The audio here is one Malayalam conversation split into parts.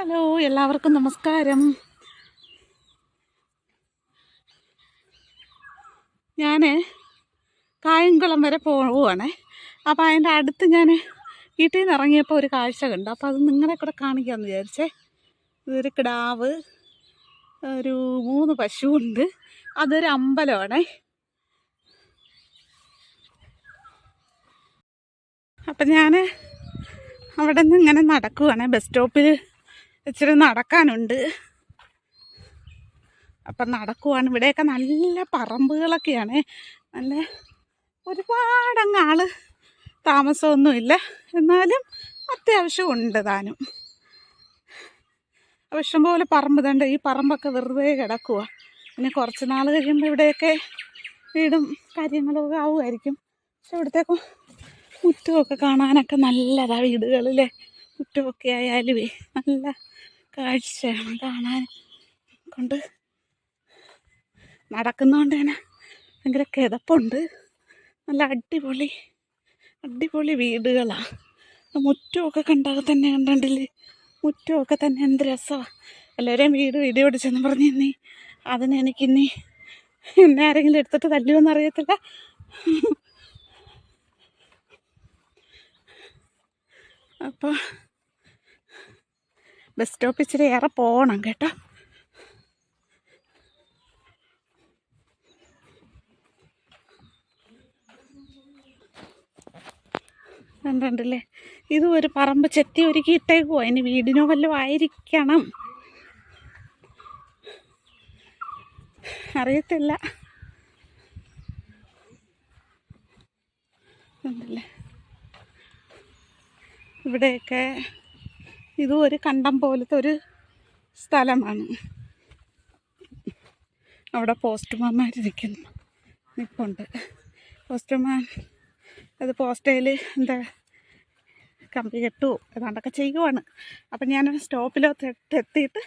ഹലോ, എല്ലാവർക്കും നമസ്കാരം. ഞാൻ കായംകുളം വരെ പോവുകയാണേ. അപ്പോൾ അതിൻ്റെ അടുത്ത് ഞാൻ വീട്ടിൽ നിന്ന് ഇറങ്ങിയപ്പോൾ ഒരു കാഴ്ച കണ്ടു. അപ്പോൾ അത് നിങ്ങളെ കൂടെ കാണിക്കാമെന്ന് വിചാരിച്ചേ. ഇതൊരു കിടാവ്, ഒരു 3 പശുവുണ്ട്. അതൊരു അമ്പലമാണേ. അപ്പം ഞാൻ അവിടെ നിന്ന് ഇങ്ങനെ നടക്കുവാണേ. ബസ് സ്റ്റോപ്പിൽ ഇച്ചിരി നടക്കാനുണ്ട്. അപ്പം നടക്കുവാണ്. ഇവിടെയൊക്കെ നല്ല പറമ്പുകളൊക്കെയാണ്. നല്ല ഒരുപാടങ്ങ് ആൾ താമസമൊന്നുമില്ല, എന്നാലും അത്യാവശ്യം ഉണ്ട് താനും. അപ്പോൾ ഇഷ്ടംപോലെ പറമ്പ് തണ്ട്. ഈ പറമ്പൊക്കെ വെറുതെ കിടക്കുക. പിന്നെ കുറച്ച് നാൾ കഴിയുമ്പോൾ ഇവിടെയൊക്കെ വീടും കാര്യങ്ങളൊക്കെ ആവുമായിരിക്കും. പക്ഷെ ഇവിടുത്തേക്ക് മുറ്റമൊക്കെ കാണാനൊക്കെ നല്ലതാണ്. വീടുകളിലെ മുറ്റമൊക്കെ ആയാലും നല്ല കാഴ്ചയാണ് കാണാൻ. കൊണ്ട് നടക്കുന്നതുകൊണ്ട് തന്നെ ഭയങ്കര കിതപ്പുണ്ട്. നല്ല അടിപൊളി വീടുകളാണ്. മുറ്റമൊക്കെ കണ്ടാൽ തന്നെ കണ്ടില്ലേ, മുറ്റമൊക്കെ തന്നെ എന്ത് രസമാണ്. എല്ലാവരെയും വീഡിയോ പിടിച്ചെന്ന് പറഞ്ഞിനി അതിനെനിക്കിനി എന്നെ ആരെങ്കിലും എടുത്തിട്ട് തല്ലുമെന്ന് അറിയത്തില്ല. അപ്പോൾ ബസ് സ്റ്റോപ്പ് ഇച്ചിരി ഏറെ പോകണം കേട്ടോ. കണ്ടില്ലേ, ഇതും ഒരു പറമ്പ് ചെത്തി ഒരുക്കി ഇട്ടേക്കുവോ. ഇനി വീടിനോ വല്ലതും ആയിരിക്കണം, അറിയത്തില്ല. കണ്ടില്ലേ, ഇവിടെയൊക്കെ ഇതും ഒരു കണ്ടം പോലത്തെ ഒരു സ്ഥലമാണ്. അവിടെ പോസ്റ്റ്മാന്മാർ നിൽപ്പുണ്ട്. പോസ്റ്റ്മാൻ അത് പോസ്റ്റയിൽ എന്താ കമ്പി കെട്ടുമോ ഏതാണ്ടൊക്കെ ചെയ്യുവാണ്. അപ്പം ഞാൻ സ്റ്റോപ്പിലോട്ട് എത്തിയിട്ട്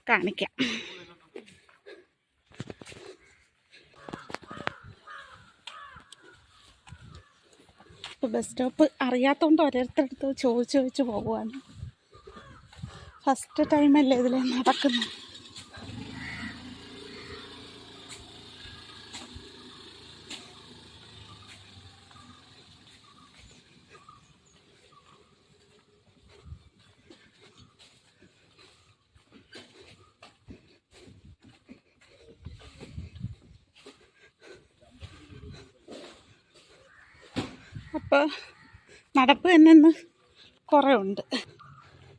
കാണിക്കാം. ഇപ്പോൾ ബസ് സ്റ്റോപ്പ് അറിയാത്തതുകൊണ്ട് ഓരോരുത്തരടുത്ത് ചോദിച്ച് പോകുവാണ്. ഫസ്റ്റ് ടൈമല്ലേ ഇതിൽ നടക്കുന്നത്. അപ്പോൾ നടപ്പ് തന്നെ ഇന്ന് കുറേ ഉണ്ട്.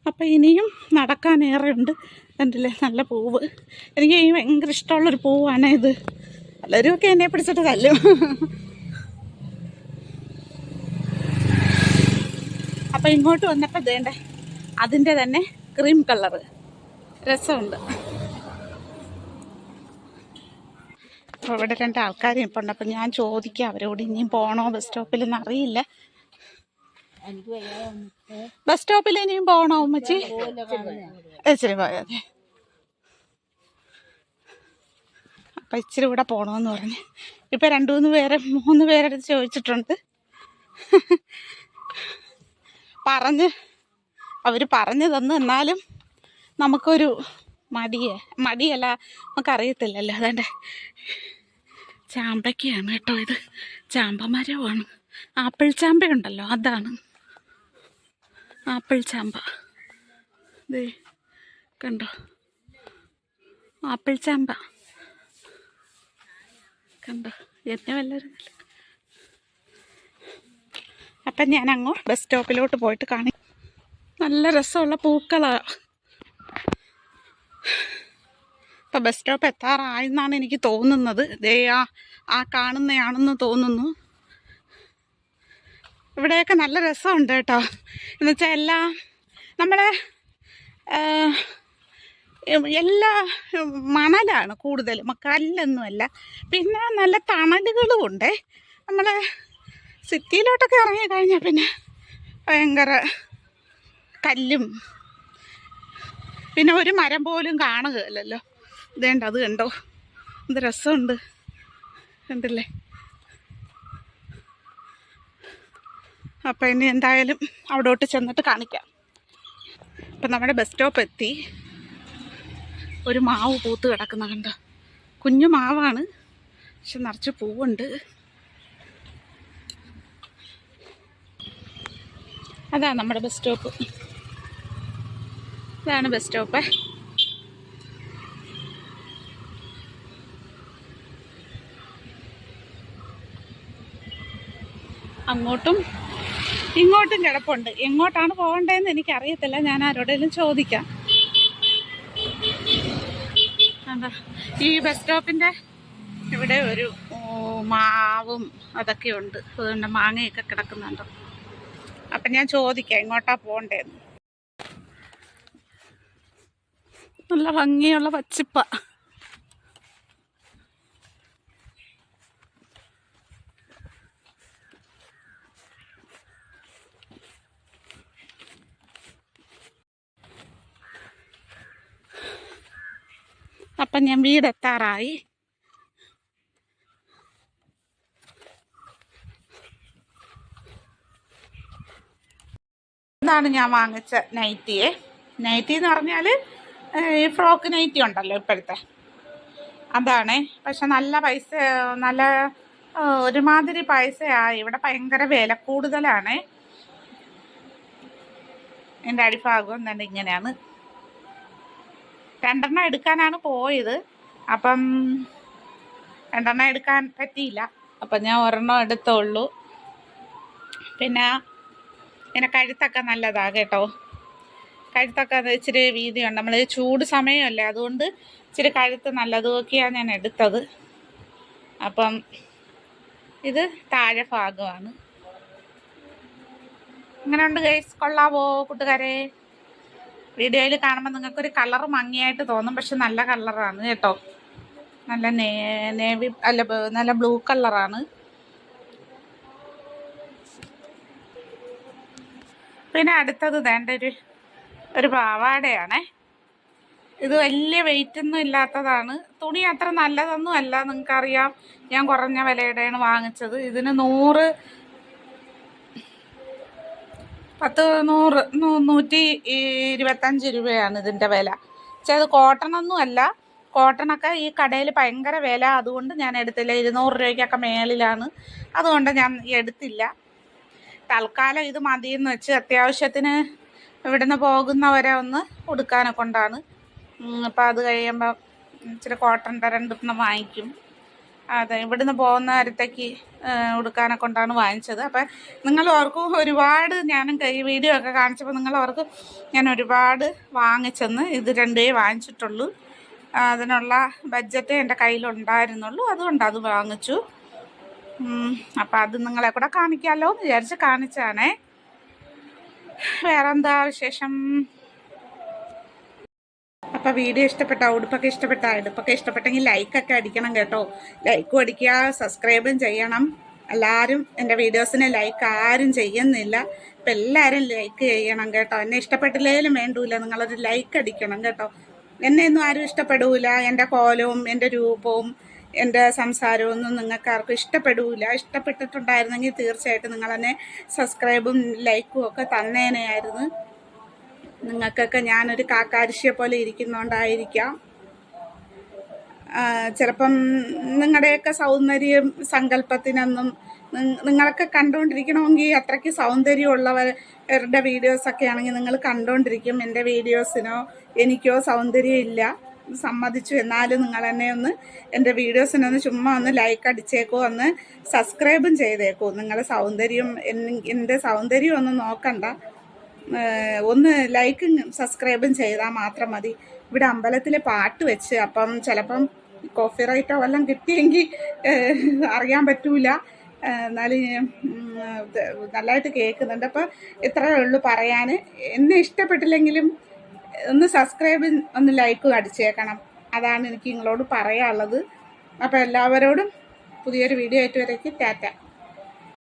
അപ്പോൾ ഇനിയും നടക്കാനേറെ ഉണ്ട്. കണ്ടില്ലേ, നല്ല പൂവ്. എനിക്ക് ഭയങ്കര ഇഷ്ടമുള്ളൊരു പൂവാണ് ഇത്. എല്ലാവരുമൊക്കെ എന്നെ പിടിച്ചിട്ട് തല്ലും. അപ്പോൾ ഇങ്ങോട്ട് വന്നപ്പോൾ വേണ്ടേ അതിൻ്റെ തന്നെ ക്രീം കളറ് രസമുണ്ട്. അപ്പോൾ ഇവിടെ 2 ആൾക്കാർ ഇപ്പോണ്ട്. അപ്പം ഞാൻ ചോദിക്കാം അവരോട് ഇനിയും പോകണോ ബസ് സ്റ്റോപ്പിലെന്ന് അറിയില്ല. ബസ് സ്റ്റോപ്പിൽ ഇനിയും പോകണോ ഉമ്മച്ചി? ഇച്ചിരി പോയാൽ മതി. അപ്പം ഇച്ചിരി കൂടെ പോകണമെന്ന് പറഞ്ഞ് ഇപ്പം 2-3 പേരടുത്ത് ചോദിച്ചിട്ടുണ്ട്. അവർ പറഞ്ഞു തന്നു. എന്നാലും നമുക്കൊരു മടിയല്ല, നമുക്കറിയത്തില്ലല്ലോ. അതെൻ്റെ ചാമ്പയ്ക്കയാണ് കേട്ടോ. ഇത് ചാമ്പമരമാണ്. ആപ്പിൾ ചാമ്പയുണ്ടല്ലോ, അതാണ് ആപ്പിൾ ചാമ്പ. ഇതേ കണ്ടോ, ആപ്പിൾ ചാമ്പ കണ്ടോ. എന്നെ വല്ലവരും അപ്പം ഞാൻ ബസ് സ്റ്റോപ്പിലോട്ട് പോയിട്ട് നല്ല രസമുള്ള പൂക്കളാണ്. ഇപ്പം ബസ് സ്റ്റോപ്പ് എത്താറായെന്നാണ് എനിക്ക് തോന്നുന്നത്. ദേ ആ കാണുന്നതാണെന്ന് തോന്നുന്നു. ഇവിടെയൊക്കെ നല്ല രസമുണ്ട് കേട്ടോ. എന്നുവെച്ചാൽ എല്ലാം നമ്മളെ എല്ലാ മണലാണ് കൂടുതലും, കല്ലൊന്നുമല്ല. പിന്നെ നല്ല തണലുകളും ഉണ്ട്. നമ്മളെ സിറ്റിയിലോട്ടൊക്കെ ഇറങ്ങിക്കഴിഞ്ഞാൽ പിന്നെ ഭയങ്കര കല്ലും, പിന്നെ ഒരു മരം പോലും കാണുകയില്ലല്ലോ. ഇതേണ്ട, അത് കണ്ടോ, എന്ത് രസമുണ്ട്. കണ്ടില്ലേ. അപ്പം ഇനി എന്തായാലും അവിടോട്ട് ചെന്നിട്ട് കാണിക്കാം. ഇപ്പം നമ്മുടെ ബസ് സ്റ്റോപ്പ് എത്തി. ഒരു മാവ് പൂത്ത് കിടക്കുന്ന കണ്ട, കുഞ്ഞു മാവാണ്, പക്ഷെ നിറച്ച് പൂവുണ്ട്. അതാണ് നമ്മുടെ ബസ് സ്റ്റോപ്പ്. ഇതാണ് ബസ് സ്റ്റോപ്പ്. അങ്ങോട്ടും ഇങ്ങോട്ടും കിടപ്പുണ്ട്. എങ്ങോട്ടാണ് പോകേണ്ടതെന്ന് എനിക്കറിയത്തില്ല, ഞാൻ ആരോടെങ്കിലും ചോദിക്കാം. എന്താ ഈ ബസ് സ്റ്റോപ്പിൻ്റെ ഇവിടെ ഒരു മാവും അതൊക്കെ ഉണ്ട്. അതുകൊണ്ട് മാങ്ങയൊക്കെ കിടക്കുന്നുണ്ട്. അപ്പം ഞാൻ ചോദിക്കാം എങ്ങോട്ടാ പോകേണ്ടതെന്ന്. നല്ല ഭംഗിയുള്ള പച്ചിപ്പ. അപ്പം ഞാൻ വീടെത്താറായി. ഇതാണ് ഞാൻ വാങ്ങിച്ച നൈറ്റിയെ. നൈറ്റി എന്ന് പറഞ്ഞാൽ ഈ ഫ്രോക്ക് നൈറ്റി ഉണ്ടല്ലോ ഇപ്പോഴത്തെ, അതാണ്. പക്ഷെ നല്ല പൈസ, നല്ല ഒരുമാതിരി പൈസയായി. ഇവിടെ ഭയങ്കര വില കൂടുതലാണ്. എൻ്റെ അടിഭാഗം തന്നെ ഇങ്ങനെയാണ്. 2 എണ്ണം എടുക്കാനാണ് പോയത്. അപ്പം 2 എണ്ണം എടുക്കാൻ പറ്റിയില്ല. അപ്പം ഞാൻ 1 എണ്ണം എടുത്തുള്ളൂ. പിന്നെ ഇങ്ങനെ കഴുത്തൊക്കെ നല്ലതാണ് കേട്ടോ. കഴുത്തൊക്കെ അത് ഇച്ചിരി വീതിയുണ്ട്. നമ്മൾ ചൂട് സമയമല്ലേ, അതുകൊണ്ട് ഇച്ചിരി കഴുത്ത് നല്ലത് നോക്കിയാണ് ഞാൻ എടുത്തത്. അപ്പം ഇത് താഴെ ഭാഗമാണ്. ഇങ്ങനെയുണ്ട് ഗൈസ്, കൊള്ളാവോ കൂട്ടുകാരെ? വീഡിയോയിൽ കാണുമ്പോൾ നിങ്ങൾക്കൊരു കളർ മങ്ങിയായിട്ട് തോന്നും, പക്ഷെ നല്ല കളറാണ് കേട്ടോ. നല്ല നേവി അല്ല, നല്ല ബ്ലൂ കളറാണ്. പിന്നെ അടുത്തത് വേണ്ട ഒരു പാവാടയാണേ. ഇത് വലിയ വെയിറ്റൊന്നും ഇല്ലാത്തതാണ്. തുണി അത്ര നല്ലതൊന്നും അല്ല, നിങ്ങൾക്കറിയാം. ഞാൻ കുറഞ്ഞ വിലയുടെയാണ് വാങ്ങിച്ചത്. ഇതിന് 125 രൂപയാണ് ഇതിൻ്റെ വില. പക്ഷേ അത് കോട്ടണൊന്നും അല്ല. കോട്ടണൊക്കെ ഈ കടയിൽ ഭയങ്കര വില, അതുകൊണ്ട് ഞാൻ എടുത്തില്ല. 200 രൂപയ്ക്കൊക്കെ മേളിലാണ്, അതുകൊണ്ട് ഞാൻ എടുത്തില്ല. തൽക്കാലം ഇത് മതിയെന്ന് വെച്ച് അത്യാവശ്യത്തിന് ഇവിടുന്ന് പോകുന്നവരെ ഒന്ന് ഉടുക്കാനെ കൊണ്ടാണ്. അപ്പോൾ അത് കഴിയുമ്പോൾ ഇച്ചിരി കോട്ടൻ്റെ 2 എണ്ണം വാങ്ങിക്കും. അതെ, ഇവിടുന്ന് പോകുന്ന നേരത്തേക്ക് ഉടുക്കാനെ കൊണ്ടാണ് വാങ്ങിച്ചത്. അപ്പം നിങ്ങൾ ഓർക്കും ഒരുപാട്, ഞാൻ ഈ വീഡിയോ ഒക്കെ കാണിച്ചപ്പോൾ നിങ്ങൾ ഓർക്കും ഞാൻ ഒരുപാട് വാങ്ങിച്ചെന്ന്. ഇത് 2 വാങ്ങിച്ചിട്ടുള്ളൂ. അതിനുള്ള ബഡ്ജറ്റ് എൻ്റെ കയ്യിലുണ്ടായിരുന്നുള്ളൂ, അതുകൊണ്ട് അത് വാങ്ങിച്ചു. അപ്പം അത് നിങ്ങളെ കൂടെ കാണിക്കാമല്ലോ എന്ന് വിചാരിച്ച് കാണിച്ചാണേ. വേറെന്താ വിശേഷം? അപ്പോൾ വീഡിയോ ഇഷ്ടപ്പെട്ട, ഉടുപ്പൊക്കെ ഇഷ്ടപ്പെട്ടെങ്കിൽ ലൈക്കൊക്കെ അടിക്കണം കേട്ടോ. ലൈക്കും അടിക്കുക, സബ്സ്ക്രൈബും ചെയ്യണം. എല്ലാവരും എൻ്റെ വീഡിയോസിനെ ലൈക്ക് ആരും ചെയ്യുന്നില്ല. അപ്പം എല്ലാവരും ലൈക്ക് ചെയ്യണം കേട്ടോ. എന്നെ ഇഷ്ടപ്പെട്ടില്ലേലും വേണ്ടൂല, നിങ്ങളൊരു ലൈക്ക് അടിക്കണം കേട്ടോ. എന്നെയൊന്നും ആരും ഇഷ്ടപ്പെടൂല. എൻ്റെ കോലവും എൻ്റെ രൂപവും എൻ്റെ സംസാരവും ഒന്നും നിങ്ങൾക്ക് ആർക്കും ഇഷ്ടപ്പെടൂല. ഇഷ്ടപ്പെട്ടിട്ടുണ്ടായിരുന്നെങ്കിൽ തീർച്ചയായിട്ടും നിങ്ങളെന്നെ സബ്സ്ക്രൈബും ലൈക്കും ഒക്കെ തന്നേനെയായിരുന്നു. നിങ്ങൾക്കൊക്കെ ഞാനൊരു കാക്കാരിശിയെ പോലെ ഇരിക്കുന്നതുകൊണ്ടായിരിക്കാം. ചിലപ്പം നിങ്ങളുടെയൊക്കെ സൗന്ദര്യം സങ്കല്പത്തിനൊന്നും നിങ്ങളൊക്കെ കണ്ടുകൊണ്ടിരിക്കണമെങ്കിൽ അത്രയ്ക്ക് സൗന്ദര്യമുള്ളവരുടെ വീഡിയോസൊക്കെ ആണെങ്കിൽ നിങ്ങൾ കണ്ടുകൊണ്ടിരിക്കും. എൻ്റെ വീഡിയോസിനോ എനിക്കോ സൗന്ദര്യം ഇല്ല, സമ്മതിച്ചു. എന്നാലും നിങ്ങൾ എന്നെ ഒന്ന് എൻ്റെ വീഡിയോസിനൊന്ന് ചുമ്മാ ഒന്ന് ലൈക്ക് അടിച്ചേക്കോ, ഒന്ന് സബ്സ്ക്രൈബും ചെയ്തേക്കോ. നിങ്ങളുടെ സൗന്ദര്യം, എൻ്റെ സൗന്ദര്യം ഒന്നും നോക്കണ്ട, ഒന്ന് ലൈക്കും സബ്സ്ക്രൈബും ചെയ്താൽ മാത്രം മതി. ഇവിടെ അമ്പലത്തിൽ പാട്ട് വെച്ച്, അപ്പം ചിലപ്പം കോപ്പി റൈറ്റോ വല്ലതും കിട്ടിയെങ്കിൽ അറിയാൻ പറ്റൂല. എന്നാലും നല്ലതായിട്ട് കേൾക്കുന്നുണ്ട്. അപ്പം ഇത്രയേ ഉള്ളൂ പറയാൻ. എന്നെ ഇഷ്ടപ്പെട്ടില്ലെങ്കിലും ഒന്ന് സബ്സ്ക്രൈബ്, ഒന്ന് ലൈക്കും അടിച്ചേക്കണം. അതാണ് എനിക്ക് നിങ്ങളോട് പറയാനുള്ളത്. അപ്പോൾ എല്ലാവരോടും പുതിയൊരു വീഡിയോ ആയിട്ട് വരേക്ക് ടാറ്റ.